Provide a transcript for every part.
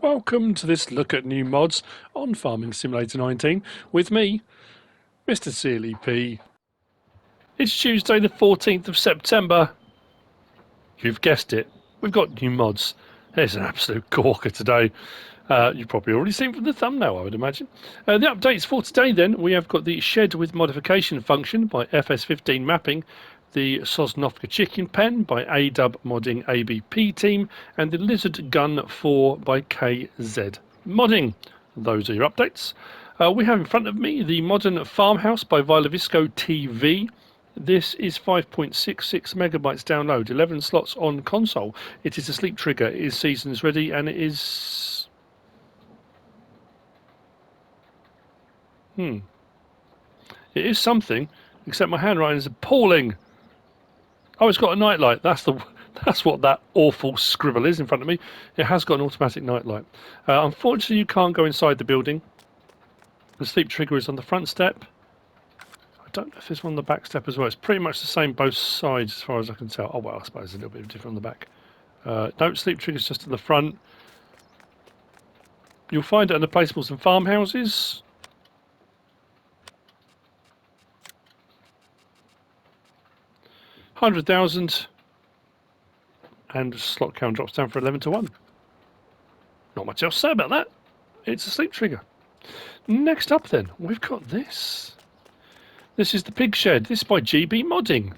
Welcome to this look at new mods on Farming Simulator 19 with me, MrSealyp. It's Tuesday the 14th of September. You've guessed it, we've got new mods. There's an absolute corker today. You've probably already seen from the thumbnail, I would imagine. The updates for today then, we have got the Shed with Modification function by FS19 Mapping, the Sosnovka Chicken Pen by GBModding ABP team, and the Lizard Gun 4 by KZModding. Those are your updates. We have in front of me the Modern Farmhouse by WylewiskoTv. This is 5.66 megabytes download, 11 slots on console. It is a sleep trigger, it is seasons ready, and it is... It is something, except my handwriting is appalling. Oh, it's got a nightlight. That's what that awful scribble is in front of me. It has got an automatic nightlight. Unfortunately, you can't go inside the building. The sleep trigger is on the front step. I don't know if there's one on the back step as well. It's pretty much the same both sides as far as I can tell. Oh, well, I suppose it's a little bit different on the back. No, sleep trigger's just at the front. You'll find it under placeables and farmhouses. $100,000 and slot count drops down for 11 to 1. Not much else to say about that. It's a sleep trigger. Next up then, we've got this. This is the Pig Shed. This is by GBModding.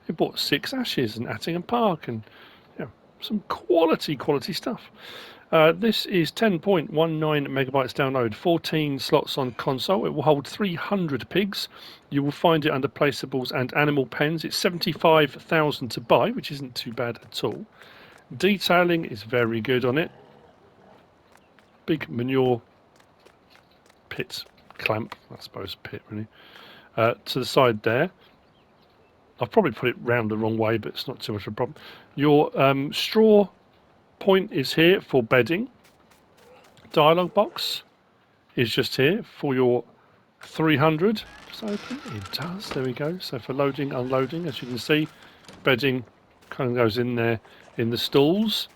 It bought 6 ashes in Attingham Park and some quality stuff. This is 10.19 megabytes download, 14 slots on console. It will hold 300 pigs. You will find it under placeables and animal pens. It's 75,000 to buy, which isn't too bad at all. Detailing is very good on it. Big manure pit clamp, I suppose pit really, to the side there. I've probably put it round the wrong way, but it's not too much of a problem. Your straw point is here for bedding. Dialog box is just here for your 300. Does it open? It does. There we go. So for loading, unloading, as you can see, bedding kind of goes in there in the stalls.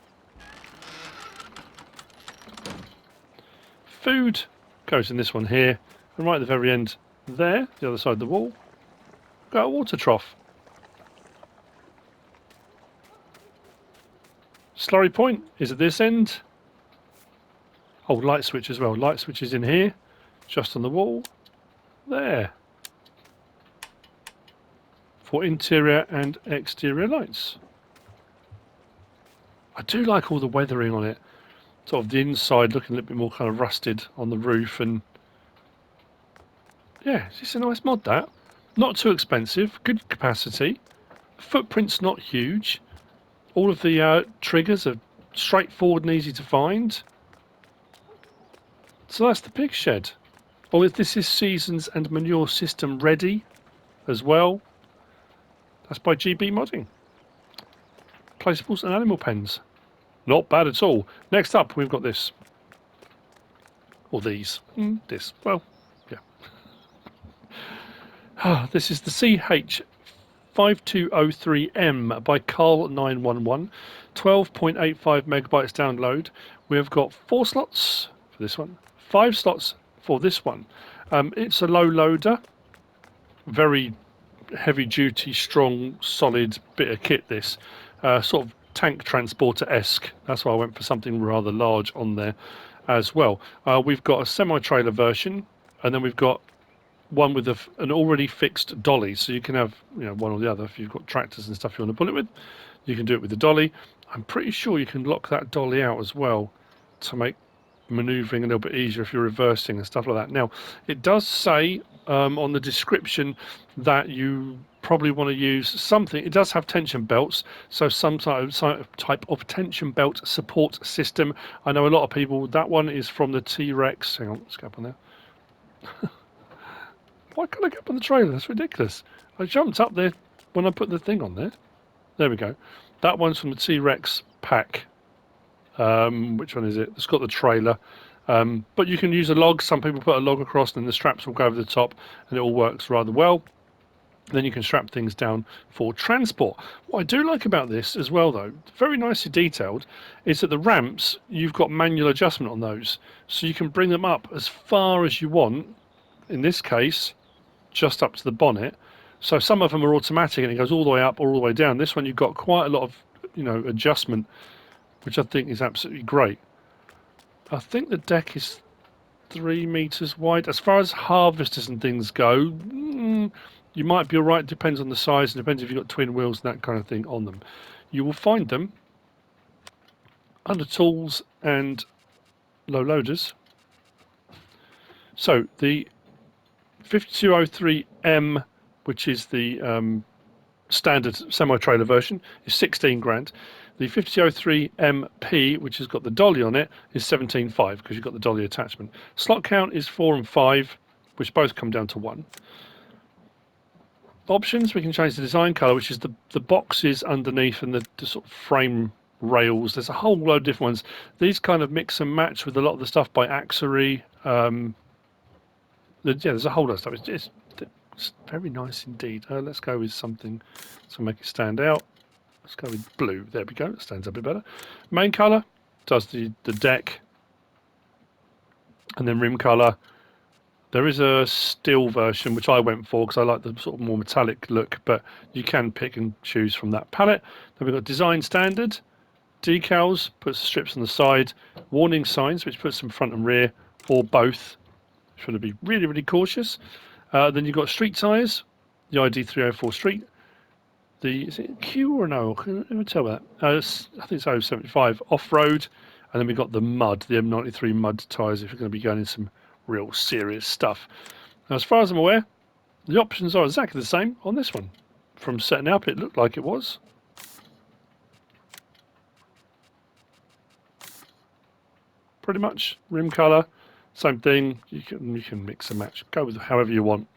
Food goes in this one here, and right at the very end there, the other side of the wall, got a water trough. Slurry point is at this end. Oh, light switch as well. Light switch is in here, just on the wall. There. For interior and exterior lights. I do like all the weathering on it. Sort of the inside looking a little bit more kind of rusted on the roof, and yeah, it's just a nice mod that. Not too expensive, good capacity. Footprint's not huge. All of the triggers are straightforward and easy to find. So that's the Pig Shed. Oh, this is seasons and manure system ready as well. That's by GBModding. Placeables and animal pens. Not bad at all. Next up, we've got this. Or these. This. Well, yeah. This is the CH5203M by Carl911. 12.85 megabytes download. We've got 4 slots for this one, 5 slots for this one. It's a low loader, very heavy duty, strong, solid bit of kit. This sort of tank transporter-esque. That's why I went for something rather large on there as well. We've got a semi-trailer version, and then we've got one with an already fixed dolly, so you can have one or the other. If you've got tractors and stuff you want to pull it with, you can do it with the dolly. I'm pretty sure you can lock that dolly out as well to make manoeuvring a little bit easier if you're reversing and stuff like that. Now, it does say on the description that you probably want to use something. It does have tension belts, so some type of tension belt support system. I know a lot of people, that one is from the T-Rex. Hang on, let's go up on there. Why can't I get up on the trailer? That's ridiculous. I jumped up there when I put the thing on there. There we go. That one's from the T-Rex pack. Which one is it? It's got the trailer. But you can use a log. Some people put a log across and then the straps will go over the top and it all works rather well. Then you can strap things down for transport. What I do like about this as well, though, very nicely detailed, is that the ramps, you've got manual adjustment on those. So you can bring them up as far as you want, in this case, just up to the bonnet. So some of them are automatic and it goes all the way up or all the way down. This one you've got quite a lot of, adjustment, which I think is absolutely great. I think the deck is 3 meters wide. As far as harvesters and things go, you might be alright. Depends on the size and depends if you've got twin wheels and that kind of thing on them. You will find them under tools and low loaders. So the 5203M, which is the standard semi-trailer version, is 16 grand. The 5203MP, which has got the dolly on it, is 17.5 because you've got the dolly attachment. Slot count is 4 and 5, which both come down to 1. Options, we can change the design colour, which is the boxes underneath and the sort of frame rails. There's a whole load of different ones. These kind of mix and match with a lot of the stuff by Axery. There's a whole lot of stuff. It's very nice indeed. Let's go with something to make it stand out. Let's go with blue. There we go. It stands up a bit better. Main colour does the deck, and then rim colour. There is a steel version, which I went for because I like the sort of more metallic look, but you can pick and choose from that palette. Then we've got design standard, decals, puts the strips on the side, warning signs, which puts them front and rear, or both. Trying to be really, really cautious. Then you've got street tyres, the ID304 Street. Is it Q or no? Can I tell that? I think it's 075 off-road. And then we've got the mud, the M93 mud tyres if you're going to be going in some real serious stuff. Now, as far as I'm aware, the options are exactly the same on this one. From setting up, it looked like it was. Pretty much rim colour, same thing. You can mix and match, go with however you want.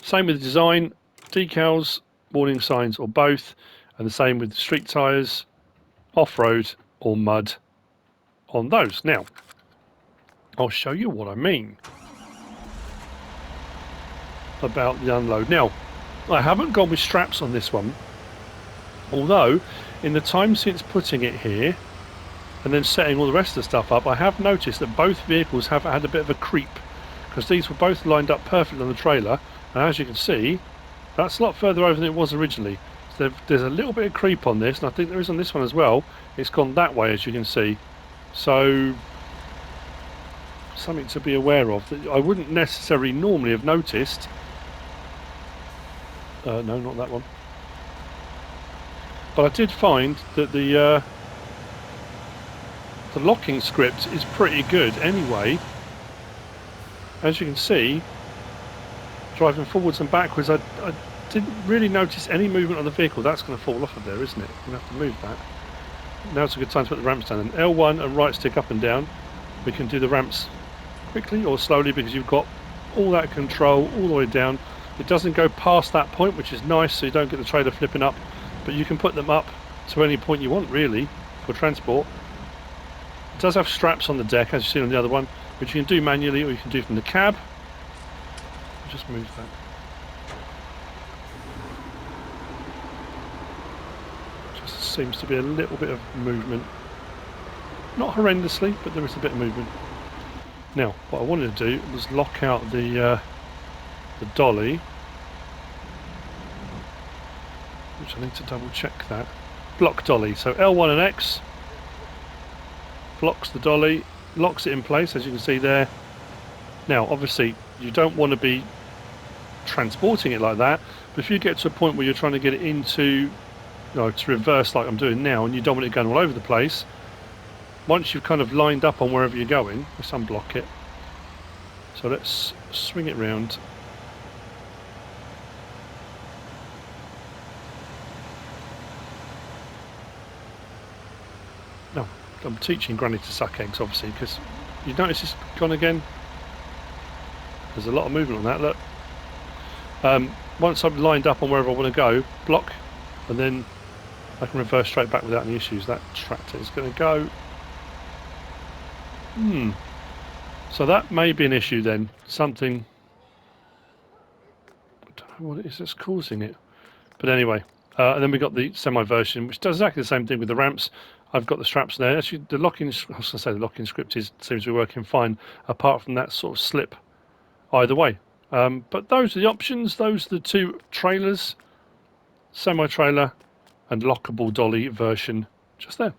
Same with the design, decals, warning signs, or both, and the same with the street tyres, off-road or mud on those. Now, I'll show you what I mean about the unload. Now, I haven't gone with straps on this one, although in the time since putting it here and then setting all the rest of the stuff up, I have noticed that both vehicles have had a bit of a creep because these were both lined up perfectly on the trailer, and as you can see, that's a lot further over than it was originally. So there's a little bit of creep on this, and I think there is on this one as well. It's gone that way, as you can see. So something to be aware of that I wouldn't necessarily normally have noticed. No, not that one. But I did find that the locking script is pretty good anyway. As you can see, driving forwards and backwards, I didn't really notice any movement on the vehicle. That's going to fall off of there, isn't it? I'm going to have to move that. Now's a good time to put the ramps down. And L1 and right stick up and down. We can do the ramps quickly or slowly because you've got all that control all the way down. It doesn't go past that point, which is nice, so you don't get the trailer flipping up, but you can put them up to any point you want really for transport. It does have straps on the deck, as you've seen on the other one, which you can do manually or you can do from the cab. Just move that. Just seems to be a little bit of movement. Not horrendously, but there is a bit of movement. Now, what I wanted to do was lock out the dolly, which I need to double check that. Block dolly, so L1 and X blocks the dolly, locks it in place, as you can see there. Now, obviously, you don't want to be transporting it like that, but if you get to a point where you're trying to get it into, to reverse like I'm doing now, and you don't want it going all over the place, once you've kind of lined up on wherever you're going, let's unblock it. So let's swing it round. No, I'm teaching Granny to suck eggs, obviously, because you notice it's gone again. There's a lot of movement on that, look. Once I've lined up on wherever I want to go, block, and then I can reverse straight back without any issues. That tractor is going to go. So that may be an issue then. Something. I don't know what it is that's causing it. But anyway, and then we got the semi version, which does exactly the same thing with the ramps. I've got the straps there. Actually, the locking, I was going to say the locking script seems to be working fine, apart from that sort of slip either way. But those are the options. Those are the two trailers, semi-trailer and lockable dolly version, just there.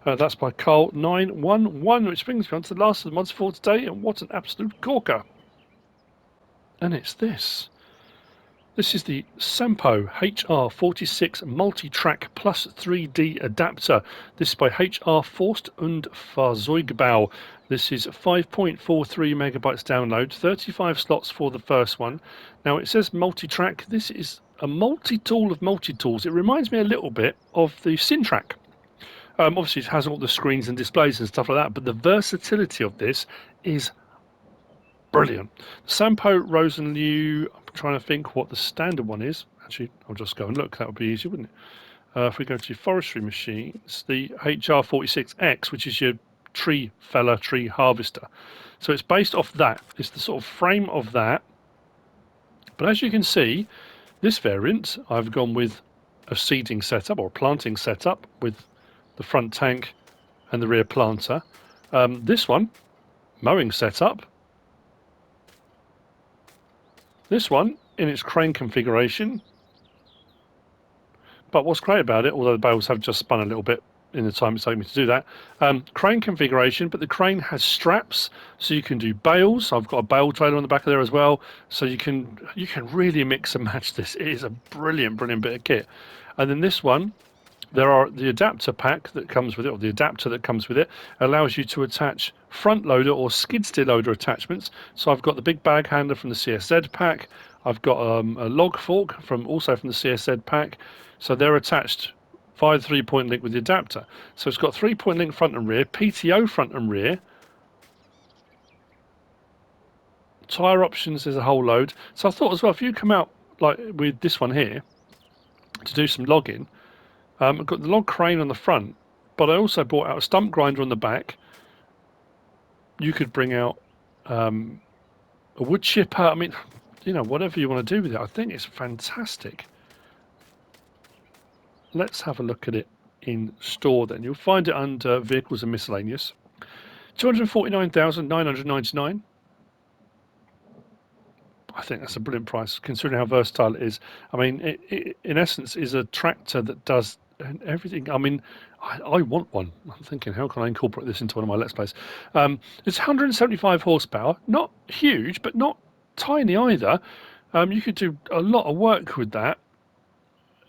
That's by Carl911, which brings me on to the last of the mods for today, and what an absolute corker. And it's this. This is the Sampo HR46 MultiTrac Plus 3D adapter. This is by HR Forst and Fahrzeugbau. This is 5.43 megabytes download, 35 slots for the first one. Now it says Multitrac. This is a multi-tool of multi-tools. It reminds me a little bit of the SemiTrailer. Obviously it has all the screens and displays and stuff like that, but the versatility of this is brilliant. Sampo Rosenliu, I'm trying to think what the standard one is. Actually, I'll just go and look. That would be easier, wouldn't it? If we go to forestry machines, the HR46X, which is your tree feller, tree harvester. So it's based off that. It's the sort of frame of that. But as you can see, this variant, I've gone with a seeding setup or a planting setup with the front tank and the rear planter. This one, mowing setup. This one in its crane configuration. But what's great about it, although the bales have just spun a little bit in the time it's taken me to do that, crane configuration, but the crane has straps, so you can do bales. I've got a bale trailer on the back of there as well, so you can really mix and match this. It is a brilliant bit of kit. And then this one, there are the adapter pack that comes with it, or the adapter that comes with it, allows you to attach front loader or skid steer loader attachments. So I've got the big bag handler from the CSZ pack. I've got a log fork also from the CSZ pack. So they're attached via the 3-point link with the adapter. So it's got 3-point link front and rear, PTO front and rear. Tyre options, there's a whole load. So I thought as well, if you come out like with this one here to do some logging, I've got the log crane on the front, but I also brought out a stump grinder on the back. You could bring out a wood chipper. I mean, you know, whatever you want to do with it. I think it's fantastic. Let's have a look at it in store then. You'll find it under vehicles and miscellaneous. 249,999. I think that's a brilliant price considering how versatile it is. I mean, it in essence is a tractor that does everything. I mean, I want one. I'm thinking, how can I incorporate this into one of my Let's Plays? It's 175 horsepower, not huge, but not tiny either. You could do a lot of work with that,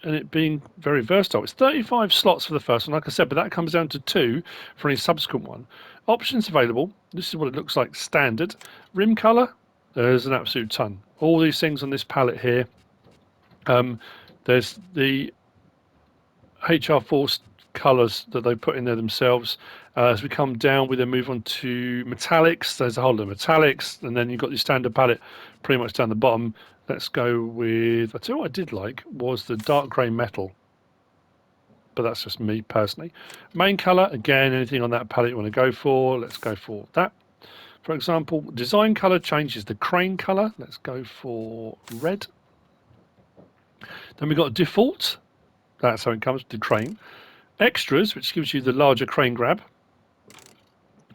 and it being very versatile. It's 35 slots for the first one, like I said, but that comes down to 2 for any subsequent one. Options available. This is what it looks like standard. Rim colour, there's an absolute ton. All these things on this palette here. There's the HR Forst colours that they put in there themselves. As we come down, we then move on to metallics. There's a whole lot of metallics, and then you've got your standard palette pretty much down the bottom. Let's go with, I tell you what I did like was the dark grey metal, but that's just me personally. Main colour, again, anything on that palette you want to go for, let's go for that. For example, design colour changes the crane colour. Let's go for red. Then we've got default. That's how it comes with the crane. Extras, which gives you the larger crane grab.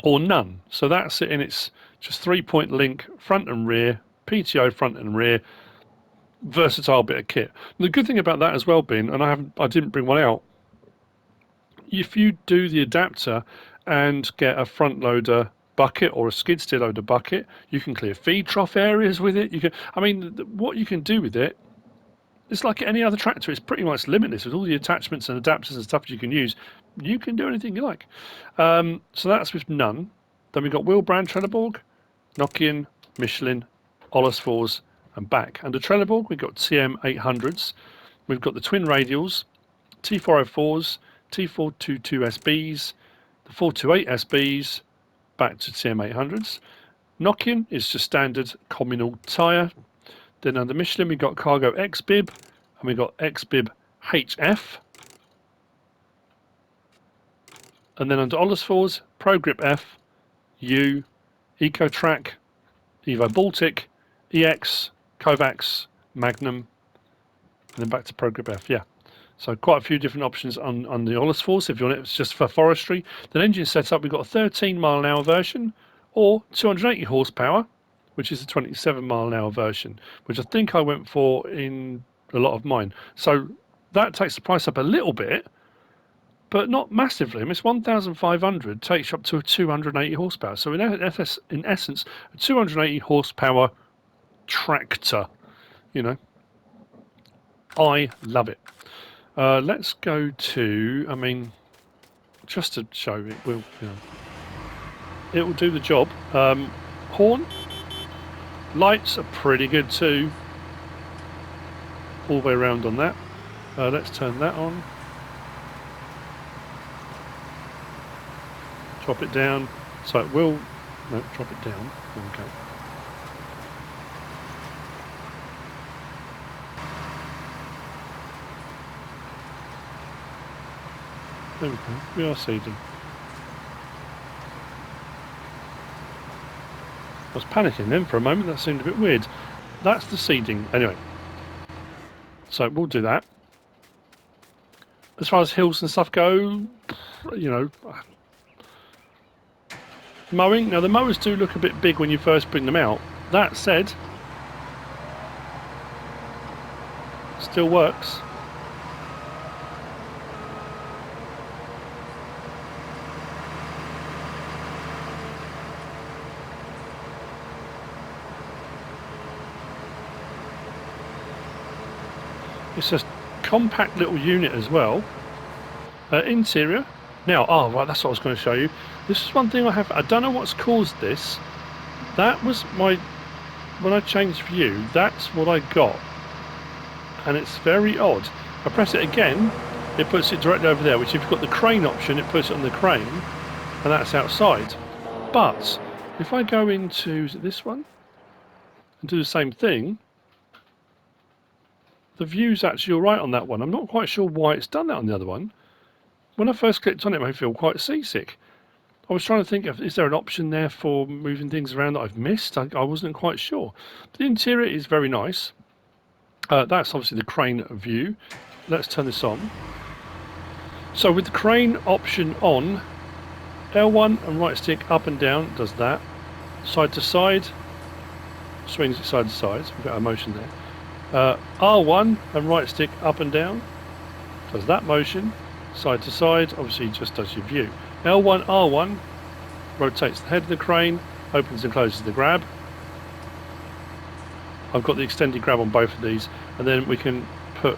Or none. So that's it in its just 3-point link, front and rear, PTO front and rear, versatile bit of kit. And the good thing about that as well, Ben, and I didn't bring one out, if you do the adapter and get a front loader bucket or a skid steer loader bucket, you can clear feed trough areas with it. You can, I mean, what you can do with it, it's like any other tractor. It's pretty much limitless with all the attachments and adapters and stuff you can use. You can do anything you like. So that's with none. Then we've got wheel brand Trelleborg, Nokian, Michelin, Ollers Fors and back. Under Trelleborg we've got TM800s. We've got the twin radials, T404s, T422 SBs, the 428 SBs, back to TM800s. Nokian is just standard communal tyre. Then under Michelin we've got Cargo XBib and we've got XBib HF. And then under Ollers Fors, Pro Grip F, U, EcoTrac, Evo Baltic, EX, Kovacs, Magnum then back to Pro Grip F, yeah. So quite a few different options on the Ollis Force. If you want it, it's just for forestry. Then engine setup, we've got a 13 mile an hour version or 280 horsepower, which is a 27 mile an hour version, which I think I went for in a lot of mine. So that takes the price up a little bit, but not massively. I mean, it's 1,500, takes you up to a 280 horsepower. So in essence, a 280 horsepower tractor, you know. I love it. Let's go to, I mean, just to show it will, you know, it will do the job. Horn, lights are pretty good too. All the way around on that. Let's turn that on. Drop it down. So it will, no, drop it down. Okay. There we go. We are seeding. I was panicking then for a moment. That seemed a bit weird. That's the seeding. Anyway. So we'll do that. As far as hills and stuff go, you know, mowing. Now the mowers do look a bit big when you first bring them out. That said, still works. It's a compact little unit as well. Interior. Now, oh right, that's what I was going to show you. This is one thing I have. I don't know what's caused this. That was my, when I changed view, that's what I got, and it's very odd. I press it again, it puts it directly over there. Which, if you've got the crane option, it puts it on the crane, and that's outside. But if I go into, is it this one, and do the same thing. The view's actually alright on that one. I'm not quite sure why it's done that on the other one. When I first clicked on it, it made me feel quite seasick. I was trying to think of, is there an option there for moving things around that I've missed? I wasn't quite sure. But the interior is very nice. That's obviously the crane view. Let's turn this on. So with the crane option on, L1 and right stick up and down does that. Side to side, swings it side to side. So we've got our motion there. R1 and right stick up and down does that motion. Side to side, obviously just does your view. L1, R1 rotates the head of the crane, opens and closes the grab. I've got the extended grab on both of these, and then we can put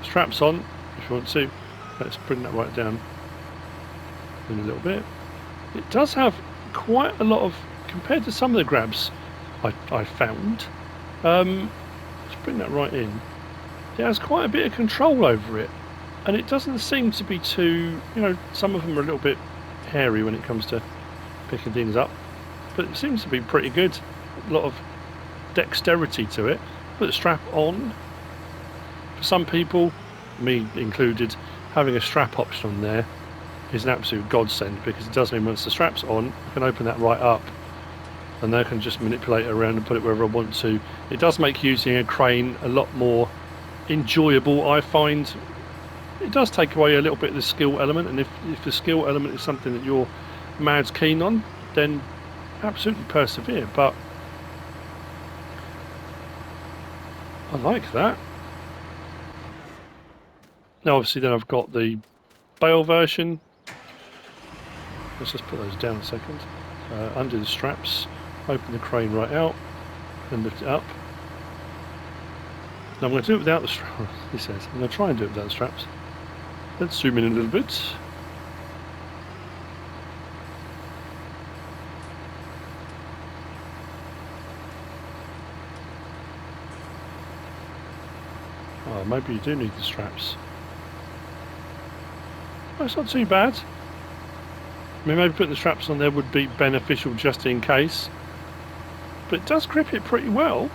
straps on if you want to. Let's bring that right down in a little bit. It does have quite a lot of, compared to some of the grabs I found, let's bring that right in. It has quite a bit of control over it, and it doesn't seem to be too, you know, some of them are a little bit hairy when it comes to picking things up, but it seems to be pretty good. A lot of dexterity to it. Put the strap on. For some people, me included, having a strap option on there is an absolute godsend, because it does mean once the strap's on, I can open that right up and I can just manipulate it around and put it wherever I want to. It does make using a crane a lot more enjoyable, I find. It does take away a little bit of the skill element, and if the skill element is something that you're mad keen on, then absolutely persevere. But I like that. Now obviously then I've got the bale version. Let's just put those down a second. Undo the straps, open the crane right out and lift it up. Now I'm going to do it without the straps, he says. I'm going to try and do it without the straps. Let's zoom in a little bit. Oh, maybe you do need the straps. Oh, it's not too bad. I mean, maybe putting the straps on there would be beneficial just in case. But it does grip it pretty well.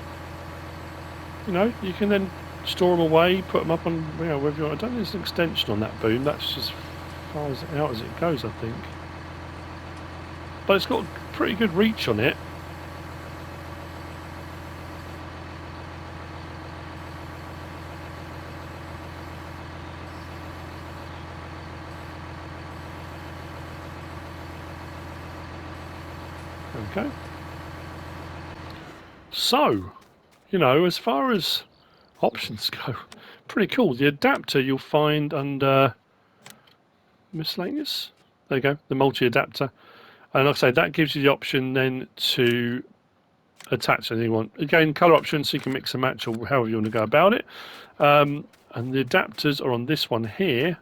You know, you can then store them away, put them up on, you know, wherever you want. I don't think there's an extension on that boom. That's just as far out as it goes, I think. But it's got pretty good reach on it. There we go. So, you know, as far as options go, pretty cool. The adapter you'll find under miscellaneous. There you go, the multi-adapter. And like I say, that gives you the option then to attach anything you want. Again, color options, so you can mix and match or however you want to go about it. And the adapters are on this one here.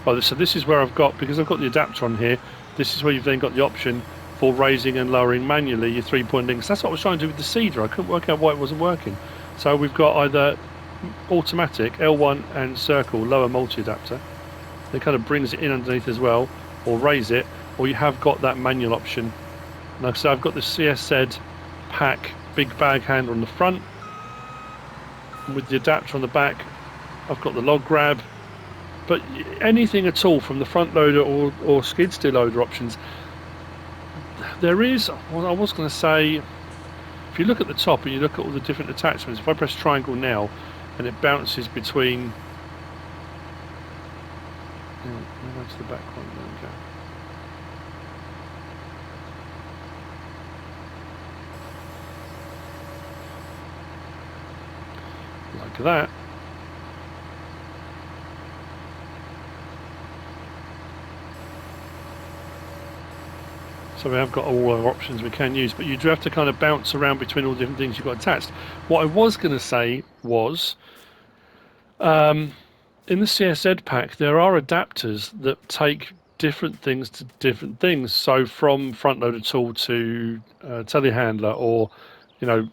Oh, so this is where I've got, because I've got the adapter on here, this is where you've then got the option for raising and lowering manually your 3-point links. That's what I was trying to do with the Cedar. I couldn't work out why it wasn't working. So we've got either automatic, L1 and circle, lower multi-adapter. It kind of brings it in underneath as well, or raise it, or you have got that manual option. Like I said, I've got the CSZ pack big bag handle on the front, and with the adapter on the back, I've got the log grab. But anything at all from the front loader or skid steer loader options, there is, well, I was going to say, if you look at the top and you look at all the different attachments, if I press triangle now and it bounces between, that's the back one, there we go. Like that. So we have got all our options we can use, but you do have to kind of bounce around between all the different things you've got attached. What I was going to say was, in the CSZ pack, there are adapters that take different things to different things. So from front loader tool to telehandler, or, you know,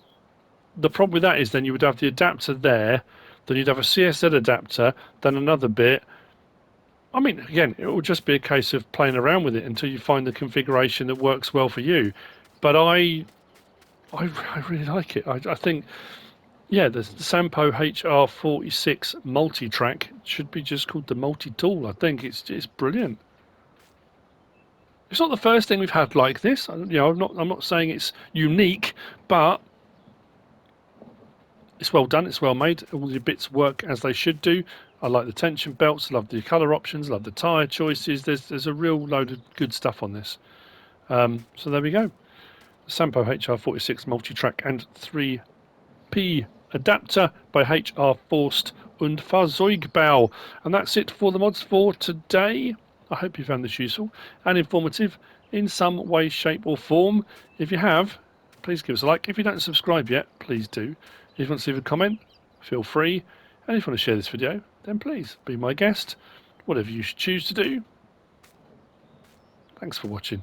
the problem with that is then you would have the adapter there, then you'd have a CSZ adapter, then another bit. I mean, again, it will just be a case of playing around with it until you find the configuration that works well for you. But I really like it. I think, yeah, the Sampo HR46 MultiTrac should be just called the MultiTool. I think it's brilliant. It's not the first thing we've had like this. You know, I'm not saying it's unique, but it's well done. It's well made. All the bits work as they should do. I like the tension belts. I love the colour options. I love the tyre choices. There's a real load of good stuff on this. So there we go. Sampo HR46 Multitrac and 3P adapter by HR Forst und Fahrzeugbau. And that's it for the mods for today. I hope you found this useful and informative in some way, shape or form. If you have, please give us a like. If you don't subscribe yet, please do. If you want to leave a comment, feel free. And if you want to share this video, then please be my guest. Whatever you choose to do. Thanks for watching.